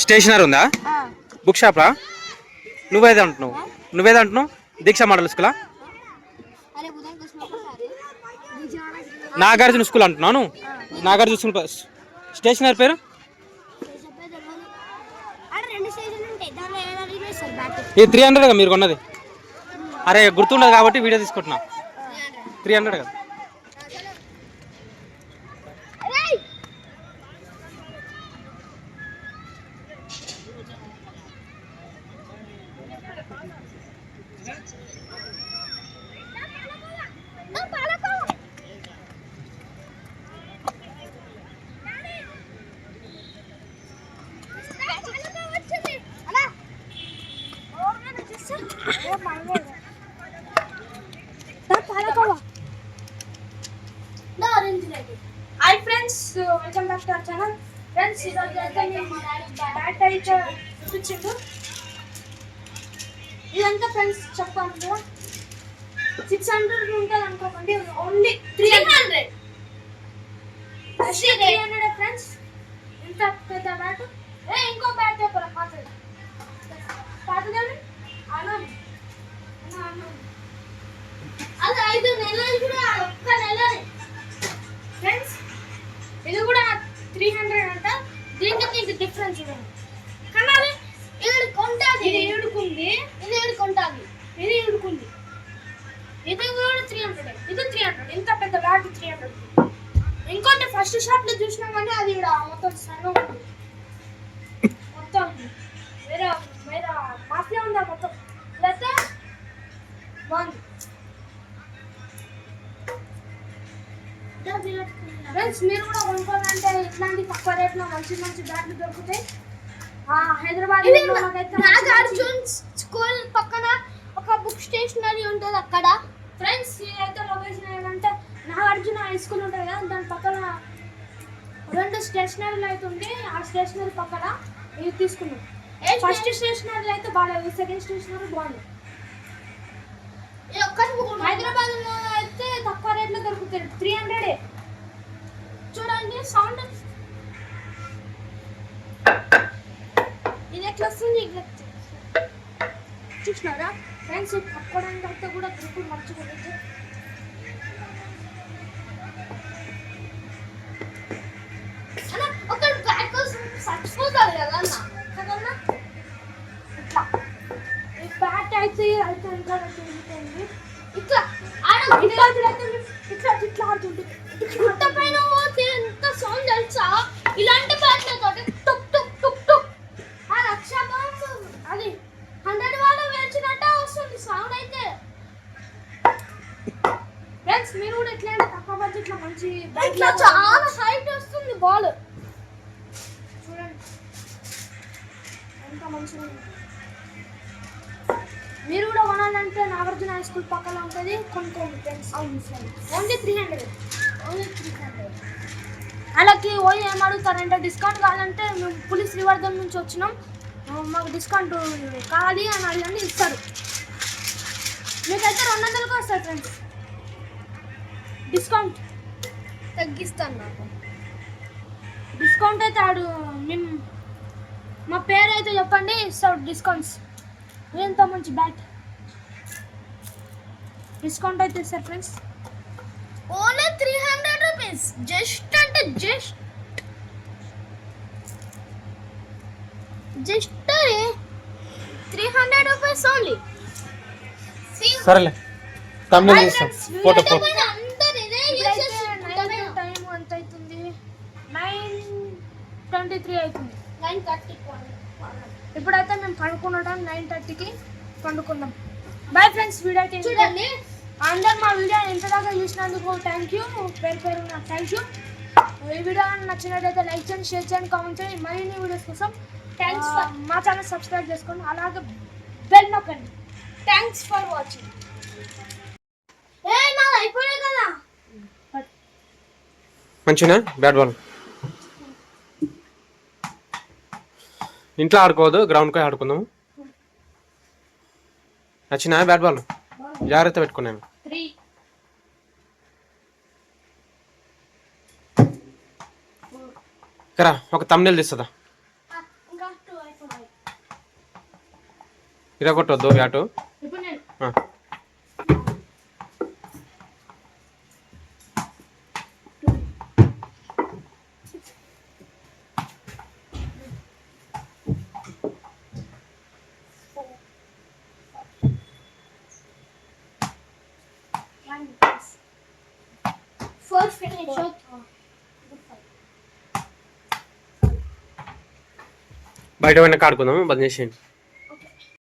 Stationery ఉందా? Book షాపా? నువ్వేదా అంటున్నావు? దీక్ష మోడల్ స్కూలా? నాగార్జున స్కూల్ అంటున్నాను. నాగార్జున స్కూల్ స్టేషనరీ పేరు ఈ 300 మీరు కొన్నది. అరే గుర్తుండదు కాబట్టి వీడియో తీసుకుంటున్నా. 300 కదా. Hi friends, welcome back to our channel. Friends, ఈరోజు అయితే మేము బ్యాట్ అయితే చూపించిండు. ఇదంతా ఫ్రెండ్స్ చెప్పాను కదా, 600 ఉంటుంది అనుకోకండి, ఓన్లీ 300 ఫ్రెండ్స్. ఇంత పెద్ద బ్యాట్. ఇంకో బ్యాట్ పేపర్ పాతది అది 5 నెలలు కూడా, ఒక్క నెలని ఫ్రెండ్స్. ఇది కూడా 300 అంట. దీనికి డిఫరెన్స్ చూడండి. కానీ ఇది కొంటాది, ఇది ఏడుకుంది, ఇది ఏడుకుంటాది, ఇది ఏడుకుంది. ఇది కూడా 300, ఇది 300. ఇంత పెద్ద బ్యాట్ 300. ఇంకోటి ఫస్ట్ షాప్ లో చూసినా కానీ అది ఇక్కడ మొత్తం సన్న ఉంది, మొత్తం వేరే వేరే మాఫియా ఉందా మొత్తం. ఇదైతే బాగుంది ఫ్రెండ్స్. మీరు కూడా కొనుక్కోవాలంటే ఇట్లాంటి తక్కువ రేట్లో మంచి మంచి బ్యాట్లు దొరుకుతాయి. హైదరాబాద్ నాగార్జున స్కూల్ పక్కన ఒక బుక్ స్టేషనరీ ఉంటుంది అక్కడ. ఫ్రెండ్స్, అయితే లొకేషన్ ఏంటంటే నాగార్జున హై స్కూల్ ఉంటుంది కదా, దాని పక్కన 2 స్టేషనరీలు అయితే ఉంది. ఆ స్టేషనరీ పక్కన ఇది తీసుకున్నాం. ఫస్ట్ స్టేషనరీ అయితే బాగాలేదు, సెకండ్ స్టేషనరీ బాగుంది. హైదరాబాద్ లో అయితే తక్కువ రేట్లో దొరుకుతాయి, 300. చూడండి సౌండ్ ఇది ఎట్లా వస్తుంది, చూసినారా ఫ్రెండ్స్? పట్టుకోవడానికి అయితే కూడా గ్రూపులు మంచిగా ఉంటుంది. ఒక బ్యాట్ కోసం చచ్చిపోతారు కదా అన్న. ఇట్లా ఈ బ్యాట్ అయితే ఇంకా తిరుగుతుంది. ఇట్లా ఇట్లా ఇట్లా ఆడుతుంటుంది. గుట్ట పైన పోతే ఎంత సౌండ్ తెలుసా? ఇలాంటి బ్యాట్లతో టుక్ టుక్ టుక్ టుక్ ఆ రక్ష బాంబు అది 100 వాళ్ళు వేల్చినట్టే వస్తుంది సౌండ్ అయితే. ఫ్రెండ్స్, మీరు కూడా ఎట్లా తక్కువ బడ్జెట్లో మంచి ఇట్లా చాలా హైట్ వస్తుంది బాల్. చూడండి ఎంత మంచిగా ఉంది. మీరు కూడా కొనాలంటే నాగార్జున హై స్కూల్ పక్కన ఉంటుంది, కొనుక్కోండి ఫ్రెండ్స్. ఓన్లీ 300. అలాగే ఏం అడుగుతారంటే డిస్కౌంట్ కావాలంటే మేము పులిస్ రివర్ధన్ నుంచి వచ్చినాం, మాకు డిస్కౌంట్ కావాలి అని అడిగండి, ఇస్తారు. మీకైతే 200కి వస్తుంది ఫ్రెండ్స్. డిస్కౌంట్ తగ్గిస్తాను. నాకు డిస్కౌంట్ అయితే మేము మా పేరు అయితే చెప్పండి, ఇస్తాడు డిస్కౌంట్స్. ఎంత మంచి బ్యాట్ డిస్కౌంట్ అయితే ఇస్తారు ఫ్రెండ్స్. Only 300 rupees. జస్ట్ అంటే జస్ట్ 300 రూపీస్ ఓన్లీ. సరేలే, తమిళ ఫోటో టైం ఎంత అవుతుంది? 9:23 అవుతుంది. 9:30. ఇప్పుడైతే మేము పండుకున్నాం, 9:30కి పండుకుందాం. Bye friends. వీడియో అయితే చూడండి. అందరు మా వీడియో ఎంతదాకా చూసినందుకు థ్యాంక్ యూ, పేరు నాకు థ్యాంక్ యూ. ఈ వీడియో నచ్చినట్లయితే లైక్ చేయండి, షేర్ చేయండి, కామెంట్ చేయండి. మరిన్ని వీడియోస్ కోసం మా ఛానల్ సబ్స్క్రైబ్ చేసుకోండి, అలాగే బెల్ నొక్కండి. Thanks for watching. అయిపోయాయి కదా మంచిగా బ్యాట్ బాల్. ఇంట్లో ఆడుకోవద్దు, గ్రౌండ్కి ఆడుకుందాము. నచ్చినా బ్యాట్ బాల్? జాగ్రత్త పెట్టుకున్నాను. 3 4 కరా ఒక తమ్నెల్ తీస్తుందా ఇంకా 2 అయిపోయాయి. ఇరగొట్టొద్దు బ్యాటు. ఇప్పుడు నేను ఆ. ఫోర్త్ ఫినిష్ బయట పోయినా ఆడుకుందాము బంద్ చేసేయండి.